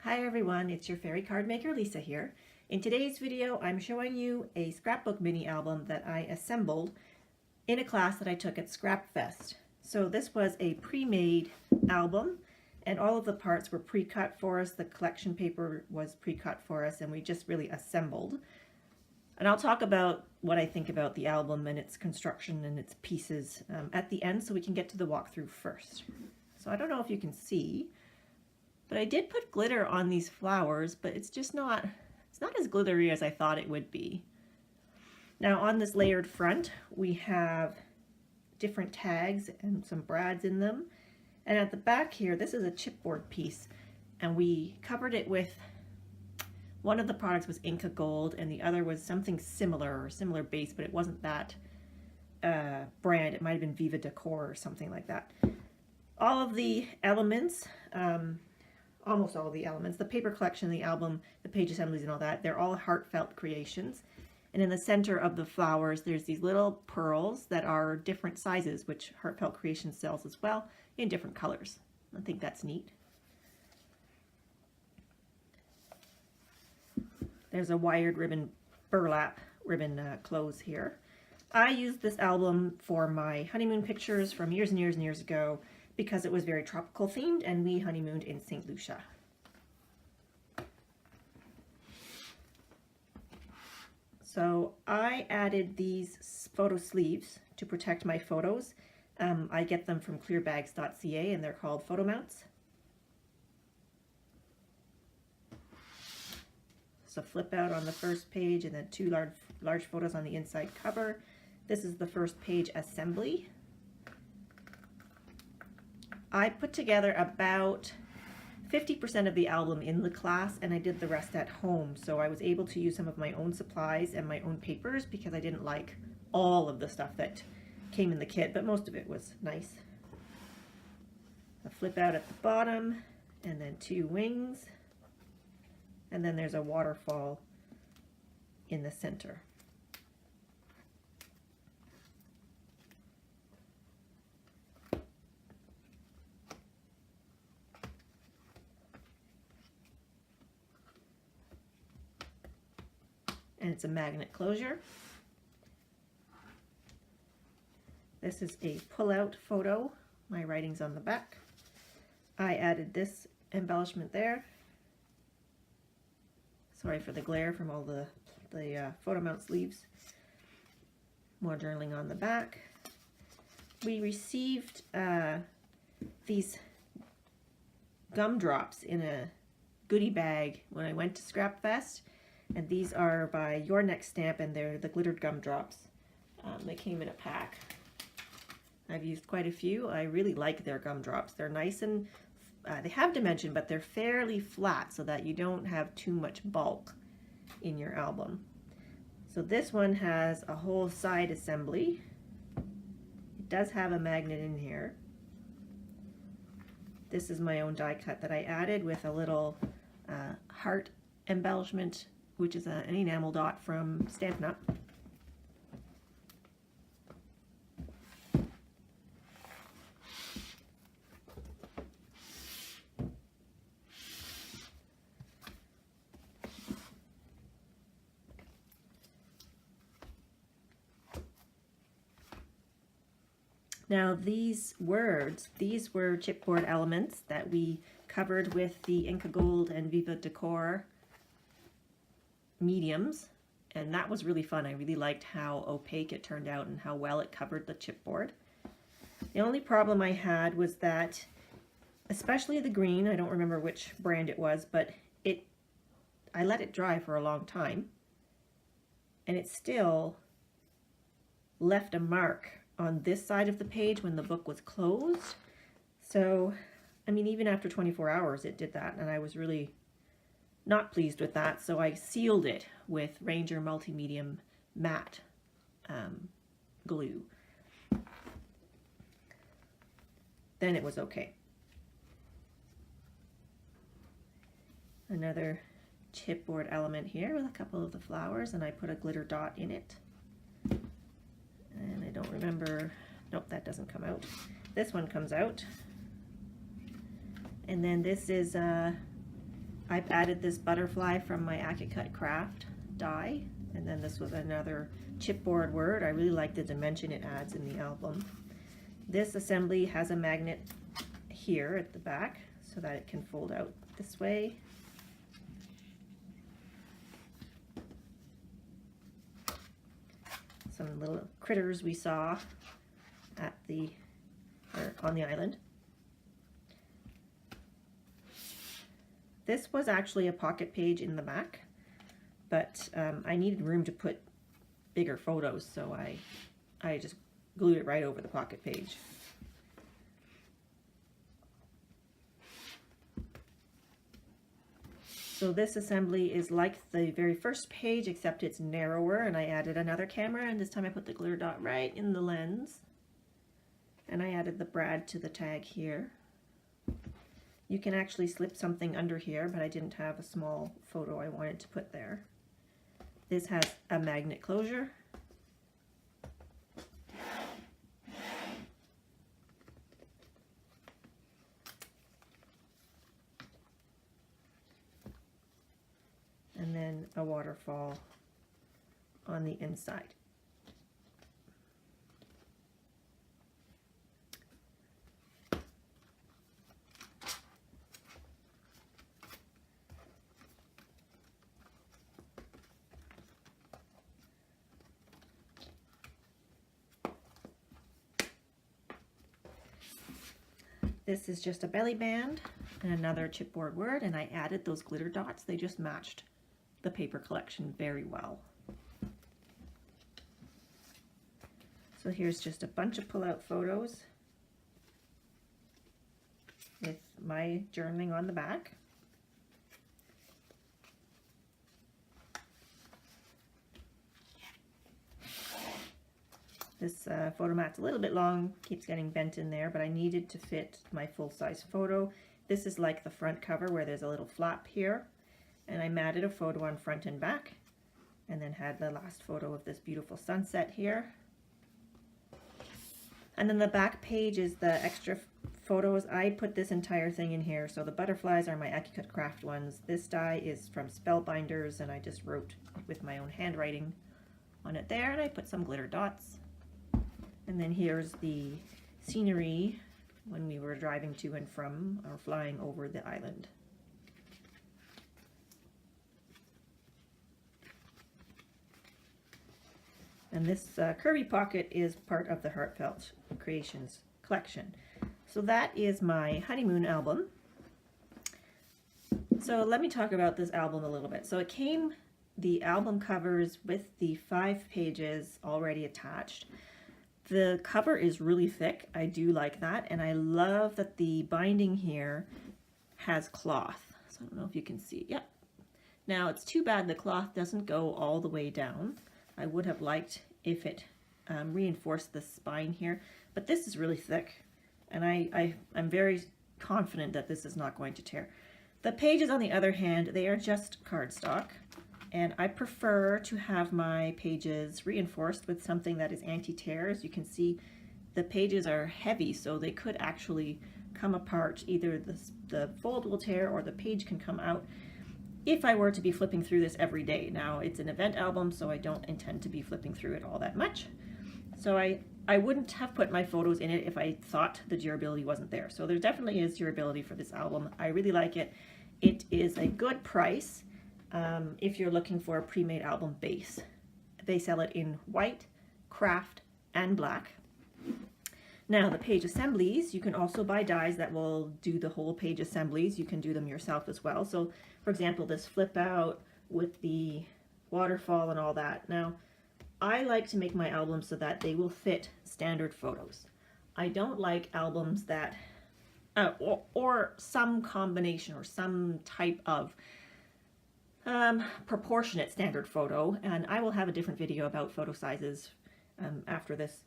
Hi everyone, it's your fairy card maker Lisa here. In today's video I'm showing you a scrapbook mini album that I assembled in a class that I took at Scrapfest. So this was a pre-made album and all of the parts were pre-cut for us, the collection paper was pre-cut for us, and we just really assembled. And I'll talk about what I think about the album and its construction and its pieces at the end, so we can get to the walkthrough first. So I don't know if you can see, but I did put glitter on these flowers, but it's not as glittery as I thought it would be. Now on this layered front, we have different tags and some brads in them. And at the back here, this is a chipboard piece, and we covered it with, one of the products was Inca Gold and the other was something similar or similar base, but it wasn't that brand. It might have been Viva Decor or something like that. All of the elements, almost all of the elements, the paper collection, the album, the page assemblies and all that, they're all Heartfelt Creations. And in the center of the flowers, there's these little pearls that are different sizes, which Heartfelt Creations sells as well, in different colors. I think that's neat. There's a wired ribbon, burlap ribbon close here. I used this album for my honeymoon pictures from years and years and years ago because it was very tropical themed and we honeymooned in St. Lucia. So I added these photo sleeves to protect my photos. I get them from clearbags.ca and they're called photo mounts. So flip out on the first page and then two large photos on the inside cover. This is the first page assembly. I put together about 50% of the album in the class and I did the rest at home. So I was able to use some of my own supplies and my own papers because I didn't like all of the stuff that came in the kit, but most of it was nice. A flip out at the bottom and then two wings. And then there's a waterfall in the center. And it's a magnet closure. This is a pull-out photo. My writing's on the back. I added this embellishment there. Sorry for the glare from all the photo mount sleeves. More journaling on the back. We received these gumdrops in a goodie bag when I went to Scrapfest. And these are by Your Next Stamp, and they're the glittered gumdrops. They came in a pack. I've used quite a few. I really like their gumdrops. They're nice and they have dimension, but they're fairly flat so that you don't have too much bulk in your album. So this one has a whole side assembly. It does have a magnet in here. This is my own die cut that I added with a little heart embellishment, which is an enamel dot from Stampin' Up. Now these were chipboard elements that we covered with the Inca Gold and Viva Decor mediums, and that was really fun. I really liked how opaque it turned out and how well it covered the chipboard. The only problem I had was that, especially the green, I don't remember which brand it was, but I let it dry for a long time and it still left a mark on this side of the page when the book was closed. So, I mean, even after 24 hours it did that, and I was really not pleased with that, so I sealed it with Ranger Multi-Medium matte glue. Then it was okay. Another chipboard element here with a couple of the flowers, and I put a glitter dot in it. And I don't remember, nope, that doesn't come out. This one comes out. And then this is I've added this butterfly from my Cut Craft die, and then this was another chipboard word. I really like the dimension it adds in the album. This assembly has a magnet here at the back so that it can fold out this way. Some little critters we saw at on the island. This was actually a pocket page in the back, but I needed room to put bigger photos, so I just glued it right over the pocket page. So this assembly is like the very first page, except it's narrower, and I added another camera, and this time I put the glitter dot right in the lens. And I added the brad to the tag here. You can actually slip something under here, but I didn't have a small photo I wanted to put there. This has a magnet closure. And then a waterfall on the inside. This is just a belly band and another chipboard word, and I added those glitter dots. They just matched the paper collection very well. So here's just a bunch of pull-out photos with my journaling on the back. This photo mat's a little bit long, keeps getting bent in there, but I needed to fit my full-size photo. This is like the front cover where there's a little flap here, and I matted a photo on front and back, and then had the last photo of this beautiful sunset here. And then the back page is the extra photos. I put this entire thing in here, so the butterflies are my Cut Craft ones. This die is from Spellbinders, and I just wrote with my own handwriting on it there, and I put some glitter dots. And then here's the scenery when we were driving to and from or flying over the island. And this curvy pocket is part of the Heartfelt Creations collection. So that is my Honeymoon album. So let me talk about this album a little bit. So it came, the album covers with the 5 pages already attached. The cover is really thick. I do like that, and I love that the binding here has cloth. So I don't know if you can see. Yep. Now it's too bad the cloth doesn't go all the way down. I would have liked if it reinforced the spine here, but this is really thick, and I'm very confident that this is not going to tear. The pages, on the other hand, they are just cardstock. And I prefer to have my pages reinforced with something that is anti-tear. As you can see, the pages are heavy, so they could actually come apart. Either the fold will tear or the page can come out if I were to be flipping through this every day. Now, it's an event album, so I don't intend to be flipping through it all that much. So I wouldn't have put my photos in it if I thought the durability wasn't there. So there definitely is durability for this album. I really like it. It is a good price. If you're looking for a pre-made album base. They sell it in white, craft, and black. Now the page assemblies, you can also buy dies that will do the whole page assemblies. You can do them yourself as well. So for example, this flip out with the waterfall and all that. Now I like to make my albums so that they will fit standard photos. I don't like albums that, or some combination or some type of proportionate standard photo, and I will have a different video about photo sizes after this,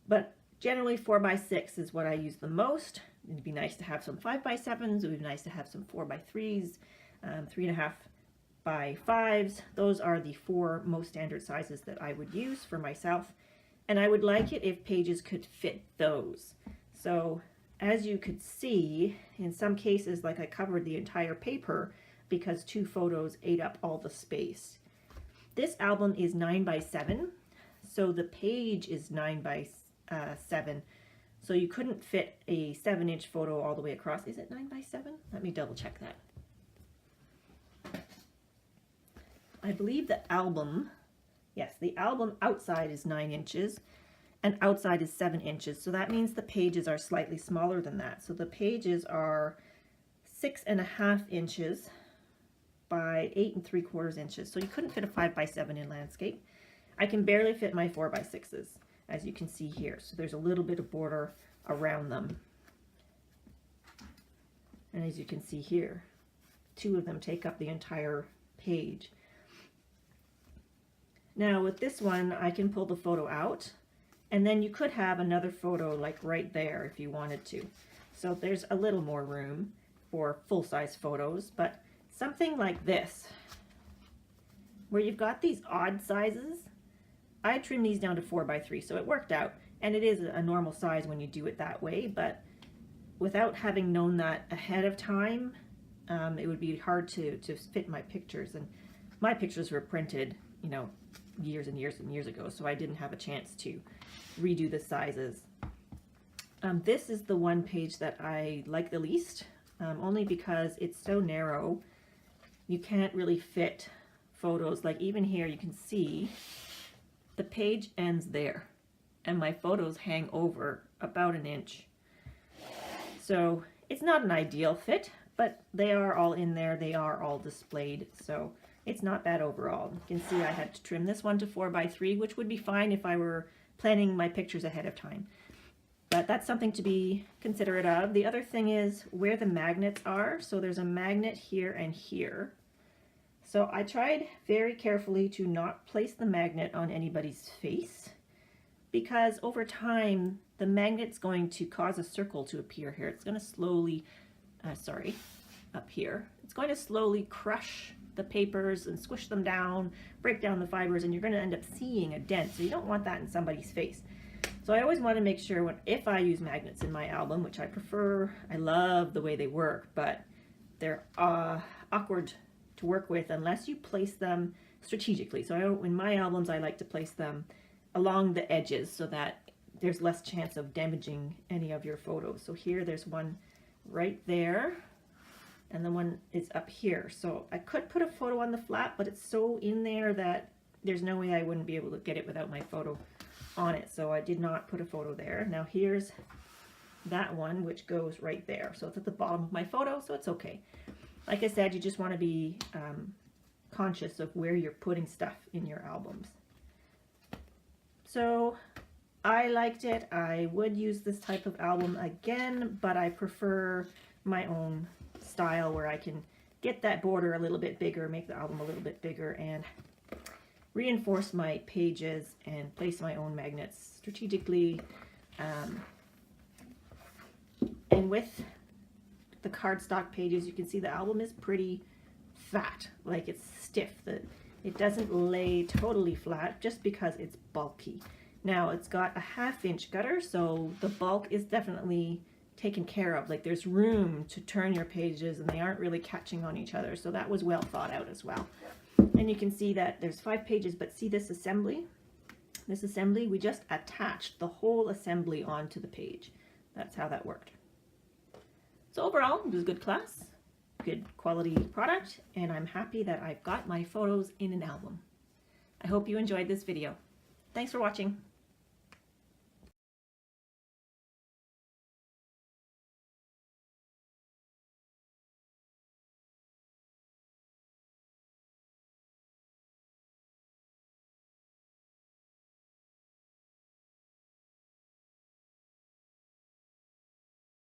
but generally 4x6 is what I use the most. It'd be nice to have some 5x7s, it would be nice to have some 4x3s, 3.5 by 5s. Those are the 4 most standard sizes that I would use for myself, and I would like it if pages could fit those. So as you could see, in some cases, like I covered the entire paper because 2 photos ate up all the space. This album is 9 by 7, so the page is 9 by 7. So you couldn't fit a 7-inch photo all the way across. Is it 9 by 7? Let me double check that. I believe the album, yes, the album outside is 9 inches and outside is 7 inches. So that means the pages are slightly smaller than that. So the pages are 6.5 inches by 8 3/4 inches. So you couldn't fit a 5 by 7 in landscape. I can barely fit my 4 by 6s, as you can see here. So there's a little bit of border around them. And as you can see here, 2 of them take up the entire page. Now with this one, I can pull the photo out, and then you could have another photo like right there if you wanted to. So there's a little more room for full-size photos, but something like this, where you've got these odd sizes, I trimmed these down to 4 by 3, so it worked out. And it is a normal size when you do it that way, but without having known that ahead of time, it would be hard to fit my pictures. And my pictures were printed, you know, years and years and years ago, so I didn't have a chance to redo the sizes. This is the one page that I like the least, only because it's so narrow. You can't really fit photos. Like even here you can see the page ends there and my photos hang over about 1 inch. So it's not an ideal fit, but they are all in there, they are all displayed, so it's not bad overall. You can see I had to trim this one to 4 by 3, which would be fine if I were planning my pictures ahead of time. But that's something to be considerate of. The other thing is where the magnets are. So there's a magnet here and here. So I tried very carefully to not place the magnet on anybody's face, because over time the magnet's going to cause a circle to appear here. It's going to slowly, up here. It's going to slowly crush the papers and squish them down, break down the fibers, and you're going to end up seeing a dent. So you don't want that in somebody's face. So I always want to make sure if I use magnets in my album, which I prefer, I love the way they work, but they're awkward to work with unless you place them strategically. So in my albums, I like to place them along the edges so that there's less chance of damaging any of your photos. So here there's one right there, and the one is up here. So I could put a photo on the flap, but it's so in there that there's no way I wouldn't be able to get it without my photo on it. So I did not put a photo there. Now here's that one, which goes right there. So it's at the bottom of my photo, so it's okay. Like I said, you just want to be conscious of where you're putting stuff in your albums. So I liked it. I would use this type of album again, but I prefer my own style where I can get that border a little bit bigger, make the album a little bit bigger, and reinforce my pages and place my own magnets strategically. And with the cardstock pages, you can see the album is pretty fat, like it's stiff. It doesn't lay totally flat just because it's bulky. Now it's got a 1/2 inch gutter, so the bulk is definitely taken care of. Like there's room to turn your pages and they aren't really catching on each other. So that was well thought out as well. And you can see that there's 5 pages, but see this assembly? This assembly, we just attached the whole assembly onto the page. That's how that worked. So overall, it was a good class, good quality product, and I'm happy that I've got my photos in an album. I hope you enjoyed this video. Thanks for watching.